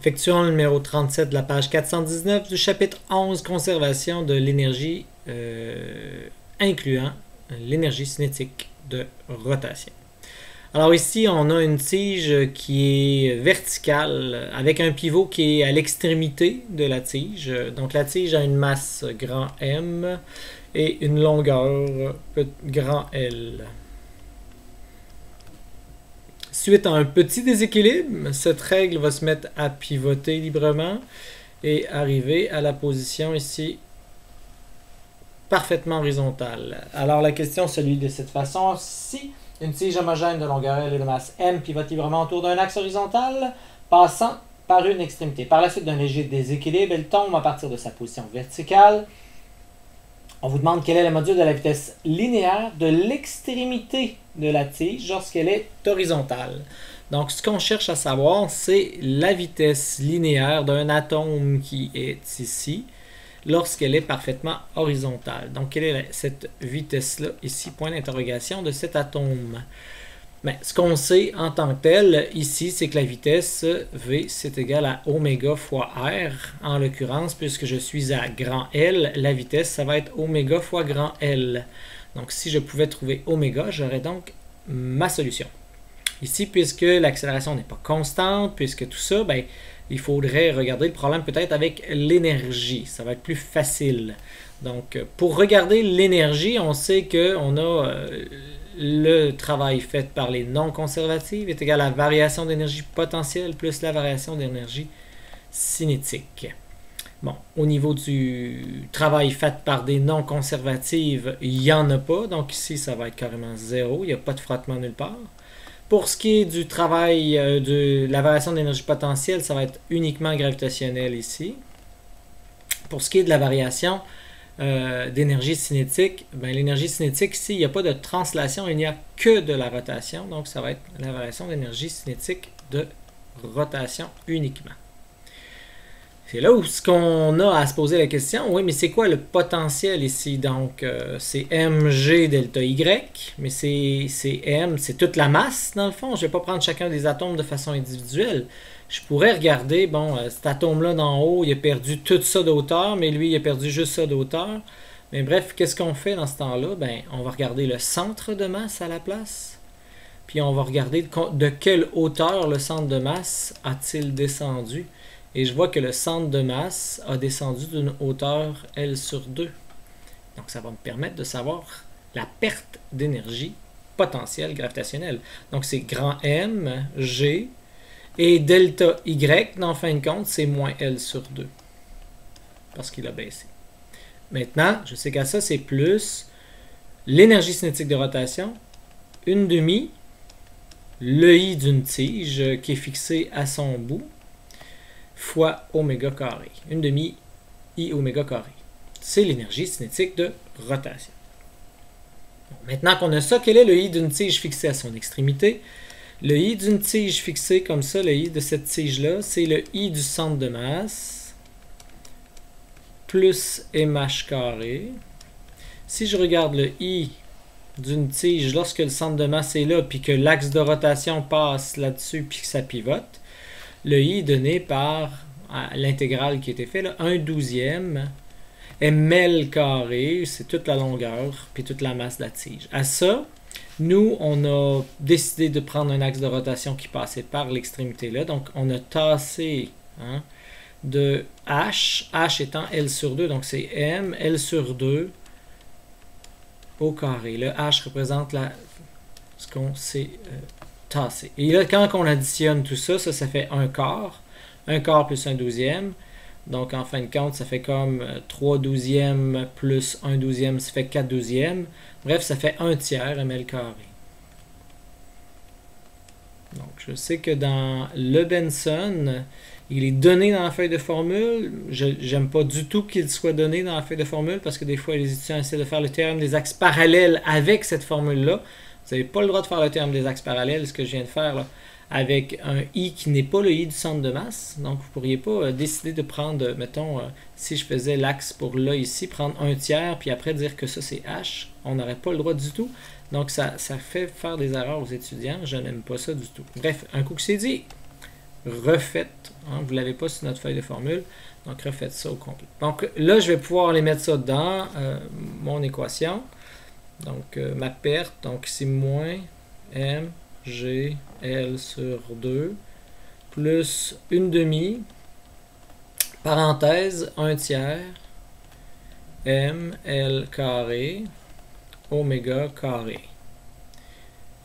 Effectuons le numéro 37 de la page 419 du chapitre 11, conservation de l'énergie, incluant l'énergie cinétique de rotation. Alors ici, on a une tige qui est verticale avec un pivot qui est à l'extrémité de la tige. Donc la tige a une masse grand M et une longueur grand L. Suite à un petit déséquilibre, cette règle va se mettre à pivoter librement et arriver à la position ici parfaitement horizontale. Alors la question se lit de cette façon: si une tige homogène de longueur L et de masse M pivote librement autour d'un axe horizontal, passant par une extrémité. Par la suite d'un léger déséquilibre, elle tombe à partir de sa position verticale. On vous demande quel est le module de la vitesse linéaire de l'extrémité de la tige lorsqu'elle est horizontale. Donc, ce qu'on cherche à savoir, c'est la vitesse linéaire d'un atome qui est ici lorsqu'elle est parfaitement horizontale. Donc, quelle est cette vitesse-là ici, point d'interrogation, de cet atome? Bien, ce qu'on sait en tant que tel ici, c'est que la vitesse V, c'est égal à oméga fois R. En l'occurrence, puisque je suis à grand L, la vitesse, ça va être oméga fois grand L. Donc, si je pouvais trouver oméga, j'aurais donc ma solution. Ici, puisque l'accélération n'est pas constante, puisque tout ça, bien, il faudrait regarder le problème peut-être avec l'énergie. Ça va être plus facile. Donc, pour regarder l'énergie, on sait qu'on a le travail fait par les non conservatives est égal à la variation d'énergie potentielle plus la variation d'énergie cinétique. Bon, au niveau du travail fait par des non conservatives, il n'y en a pas. Donc ici, ça va être carrément 0. Il n'y a pas de frottement nulle part. Pour ce qui est du travail de la variation d'énergie potentielle, ça va être uniquement gravitationnel ici. Pour ce qui est de la variation d'énergie cinétique, ben, l'énergie cinétique, ici, il n'y a pas de translation, il n'y a que de la rotation. Donc, ça va être la variation d'énergie cinétique de rotation uniquement. C'est là où ce qu'on a à se poser la question, oui, mais c'est quoi le potentiel ici? Donc, c'est mg delta y, mais c'est m, c'est toute la masse, dans le fond. Je ne vais pas prendre chacun des atomes de façon individuelle. Je pourrais regarder, bon, cet atome-là d'en haut, il a perdu tout ça d'auteur, mais lui, il a perdu juste ça d'auteur. Mais bref, qu'est-ce qu'on fait dans ce temps-là? Ben, on va regarder le centre de masse à la place. Puis on va regarder de quelle hauteur le centre de masse a-t-il descendu. Et je vois que le centre de masse a descendu d'une hauteur L sur 2. Donc ça va me permettre de savoir la perte d'énergie potentielle gravitationnelle. Donc c'est grand M, G, et delta Y, en fin de compte, c'est moins L sur 2. Parce qu'il a baissé. Maintenant, je sais qu'à ça, c'est plus l'énergie cinétique de rotation, une demi, le I d'une tige qui est fixé à son bout, fois oméga carré. Une demi I oméga carré. C'est l'énergie cinétique de rotation. Bon, maintenant qu'on a ça, quel est le I d'une tige fixée à son extrémité? Le I d'une tige fixée comme ça, le I de cette tige-là, c'est le I du centre de masse plus MH carré. Si je regarde le I d'une tige lorsque le centre de masse est là, puis que l'axe de rotation passe là-dessus, puis que ça pivote, le I est donné par l'intégrale qui a été faite, 1/12e ml carré, c'est toute la longueur, puis toute la masse de la tige. À ça, nous, on a décidé de prendre un axe de rotation qui passait par l'extrémité là. Donc, on a tassé de H étant L sur 2. Donc, c'est M, L sur 2 au carré. Le H représente ce qu'on s'est tassé. Et là, quand on additionne tout ça, ça fait un quart. Un quart plus 1/12e. Donc, en fin de compte, ça fait comme 3/12e plus 1/12e, ça fait 4/12e. Bref, ça fait 1/3 ml carré. Donc, je sais que dans le Benson, il est donné dans la feuille de formule. Je n'aime pas du tout qu'il soit donné dans la feuille de formule parce que des fois, les étudiants essaient de faire le théorème des axes parallèles avec cette formule-là. Vous n'avez pas le droit de faire le théorème des axes parallèles, ce que je viens de faire là, avec un I qui n'est pas le I du centre de masse. Donc, vous ne pourriez pas décider de prendre, mettons, si je faisais l'axe pour là, ici, prendre 1/3, puis après dire que ça, c'est H. On n'aurait pas le droit du tout. Donc, ça fait faire des erreurs aux étudiants. Je n'aime pas ça du tout. Bref, un coup que c'est dit, refaites. Hein, vous ne l'avez pas sur notre feuille de formule. Donc, refaites ça au complet. Donc, là, je vais pouvoir aller mettre ça dans mon équation. Donc, ma perte, donc c'est moins M, G, L sur 2, plus une demi, parenthèse, 1 tiers, M, L carré, oméga carré.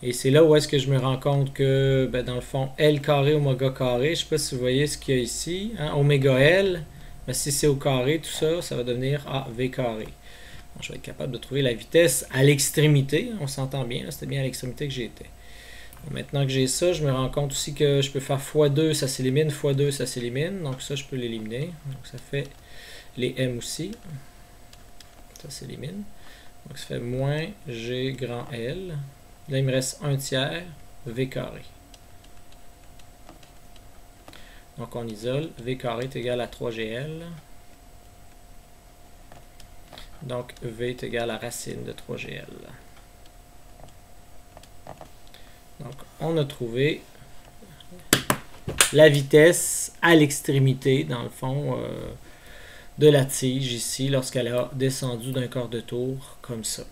Et c'est là où est-ce que je me rends compte que, ben, dans le fond, L carré, oméga carré, je ne sais pas si vous voyez ce qu'il y a ici, hein, oméga L, mais si c'est au carré, tout ça, ça va devenir V carré. Bon, je vais être capable de trouver la vitesse à l'extrémité, on s'entend bien, c'était bien à l'extrémité que j'étais. Maintenant que j'ai ça, je me rends compte aussi que je peux faire x2, ça s'élimine, x2, ça s'élimine, donc ça, je peux l'éliminer. Donc ça fait les M aussi, ça s'élimine. Donc ça fait moins G grand L. Là, il me reste 1 tiers V carré. Donc, on isole. V carré est égal à 3GL. Donc, V est égal à racine de 3GL. Donc, on a trouvé la vitesse à l'extrémité, dans le fond, de la tige ici, lorsqu'elle a descendu d'un quart de tour, comme ça.